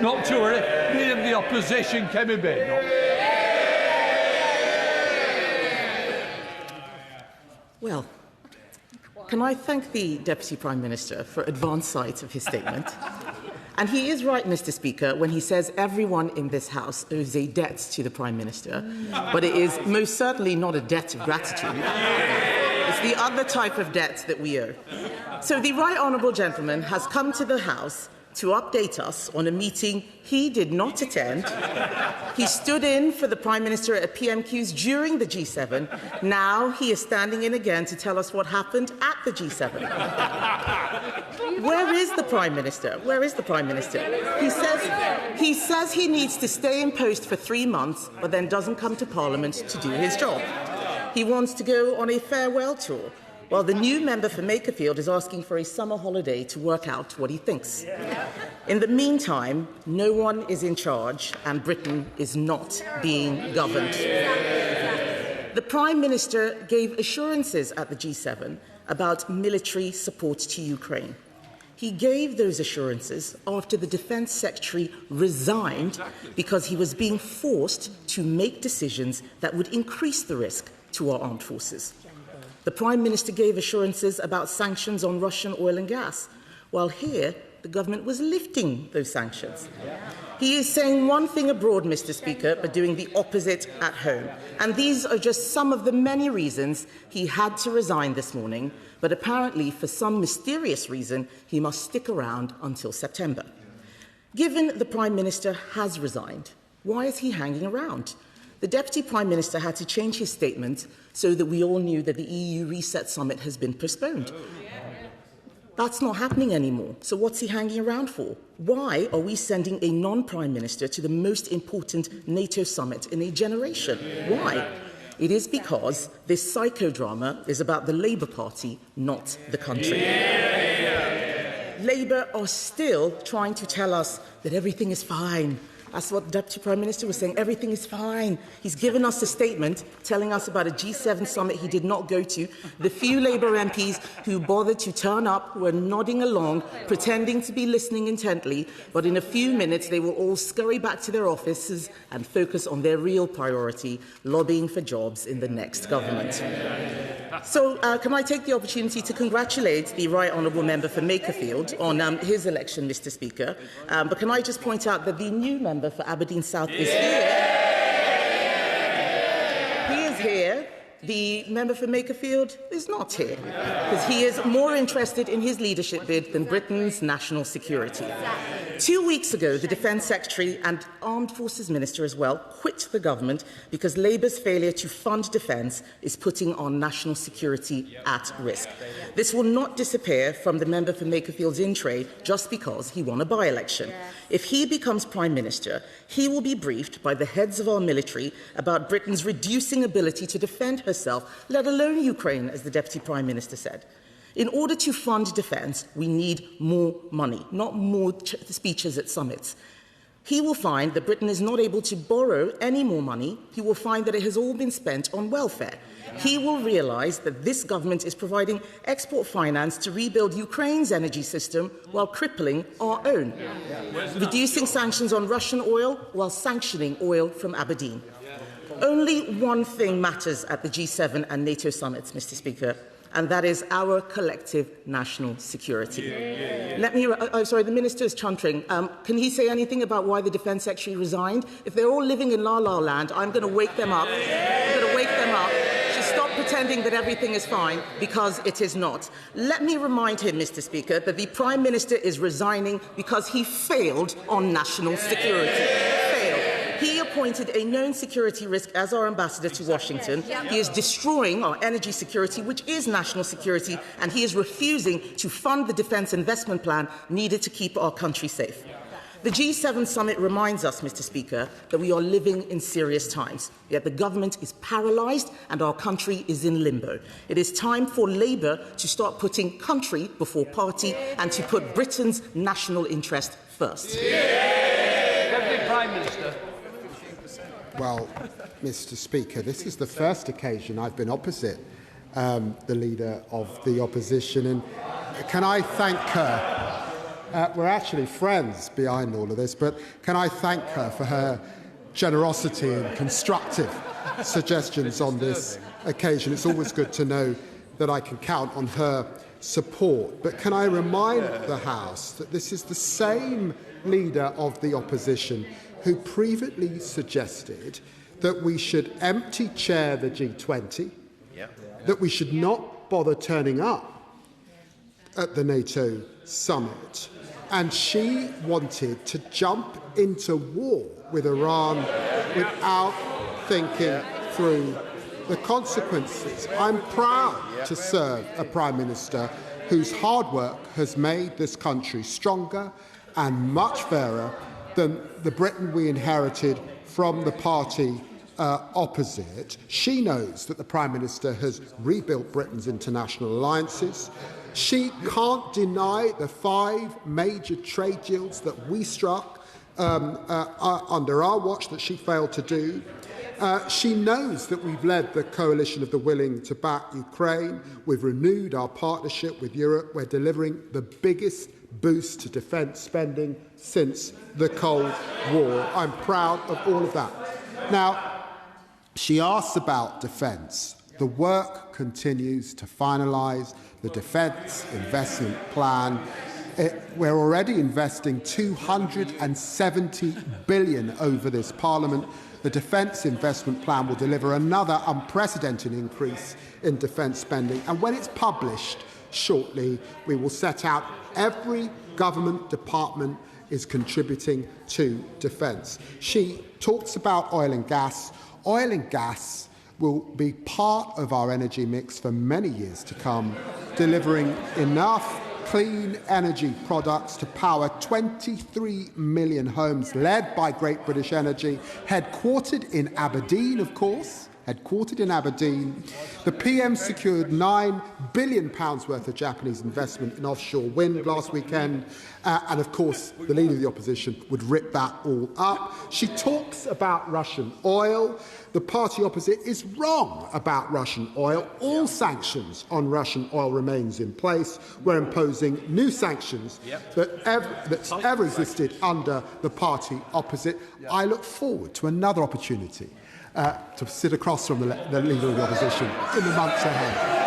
Not to any of the opposition, Kemi Badenoch. Well, can I thank the Deputy Prime Minister for advance sight of his statement? And he is right, Mr. Speaker, when he says everyone in this House owes a debt to the Prime Minister, but it is most certainly not a debt of gratitude. It's the other type of debt that we owe. So the Right Honourable Gentleman has come to the House to update us on a meeting he did not attend. He stood in for the Prime Minister at PMQs during the G7. Now he is standing in again to tell us what happened at the G7. Where is the Prime Minister? Where is the Prime Minister? He says he needs to stay in post for 3 months, but then doesn't come to Parliament to do his job. He wants to go on a farewell tour, while the new member for Makerfield is asking for a summer holiday to work out what he thinks. In the meantime, no one is in charge and Britain is not being governed. The Prime Minister gave assurances at the G7 about military support to Ukraine. He gave those assurances after the Defence Secretary resigned because he was being forced to make decisions that would increase the risk to our armed forces. The Prime Minister gave assurances about sanctions on Russian oil and gas, while here the government was lifting those sanctions. He is saying one thing abroad, Mr. Speaker, but doing the opposite at home. And these are just some of the many reasons he had to resign this morning, but apparently for some mysterious reason he must stick around until September. Given the Prime Minister has resigned, why is he hanging around? The Deputy Prime Minister had to change his statement so that we all knew that the EU Reset Summit has been postponed. That's not happening anymore. So what's he hanging around for? Why are we sending a non-Prime Minister to the most important NATO summit in a generation? Why? It is because this psychodrama is about the Labour Party, not the country. Labour are still trying to tell us that everything is fine. That's what the Deputy Prime Minister was saying. Everything is fine. He's given us a statement telling us about a G7 summit he did not go to. The few Labour MPs who bothered to turn up were nodding along, pretending to be listening intently, but in a few minutes they will all scurry back to their offices and focus on their real priority, lobbying for jobs in the next government. So can I take the opportunity to congratulate the Right Honourable Member for Makerfield on his election, Mr. Speaker. But can I just point out that the new member for Aberdeen South is here. He is here. The member for Makerfield is not here because he is more interested in his leadership bid than Britain's national security. 2 weeks ago, the Defence Secretary and Armed Forces Minister as well quit the government because Labour's failure to fund defence is putting our national security at risk. This will not disappear from the member for Makerfield's in tray just because he won a by-election. If he becomes Prime Minister, he will be briefed by the heads of our military about Britain's reducing ability to defend herself, let alone Ukraine, as the Deputy Prime Minister said. In order to fund defence, we need more money, not more speeches at summits. He will find that Britain is not able to borrow any more money. He will find that it has all been spent on welfare. He will realise that this government is providing export finance to rebuild Ukraine's energy system while crippling our own, reducing sanctions on Russian oil while sanctioning oil from Aberdeen. Only one thing matters at the G7 and NATO summits, Mr. Speaker, and that is our collective national security. The Minister is chuntering. Can he say anything about why the Defence Secretary resigned? If they're all living in la-la land, I'm going to wake them up. I'm going to wake them up to stop pretending that everything is fine, because it is not. Let me remind him, Mr. Speaker, that the Prime Minister is resigning because he failed on national security. He appointed a known security risk as our ambassador to Washington. He is destroying our energy security, which is national security, and he is refusing to fund the defence investment plan needed to keep our country safe. The G7 summit reminds us, Mr. Speaker, that we are living in serious times, yet the government is paralysed and our country is in limbo. It is time for Labour to start putting country before party and to put Britain's national interest first. Deputy Prime Minister. Well, Mr. Speaker, this is the first occasion I've been opposite the Leader of the Opposition, and can I thank her We're actually friends behind all of this, but can I thank her for her generosity and constructive suggestions on this occasion. It's always good to know that I can count on her support. But can I remind the House that this is the same leader of the opposition who previously suggested that we should empty chair the G20, that we should not bother turning up at the NATO summit, and she wanted to jump into war with Iran without thinking through the consequences. I'm proud to serve a Prime Minister whose hard work has made this country stronger and much fairer than the Britain we inherited from the party opposite. She knows that the Prime Minister has rebuilt Britain's international alliances. She can't deny the 5 major trade deals that we struck under our watch that she failed to do. She knows that we've led the coalition of the willing to back Ukraine. We've renewed our partnership with Europe. We're delivering the biggest boost to defence spending since the Cold War. I'm proud of all of that. Now, she asks about defence. The work continues to finalise the defence investment plan. We're already investing £270 billion over this Parliament. The defence investment plan will deliver another unprecedented increase in defence spending. And when it's published shortly, we will set out every government department is contributing to defence. She talks about oil and gas. Oil and gas will be part of our energy mix for many years to come, delivering enough clean energy products to power 23 million homes, led by Great British Energy, headquartered in Aberdeen, of course. Headquartered in Aberdeen. The PM secured £9 billion worth of Japanese investment in offshore wind last weekend, and of course the Leader of the Opposition would rip that all up. She talks about Russian oil. The party opposite is wrong about Russian oil. All sanctions on Russian oil remains in place. We're imposing new sanctions that's ever existed under the party opposite. I look forward to another opportunity to sit across from the Leader of the Opposition in the months ahead.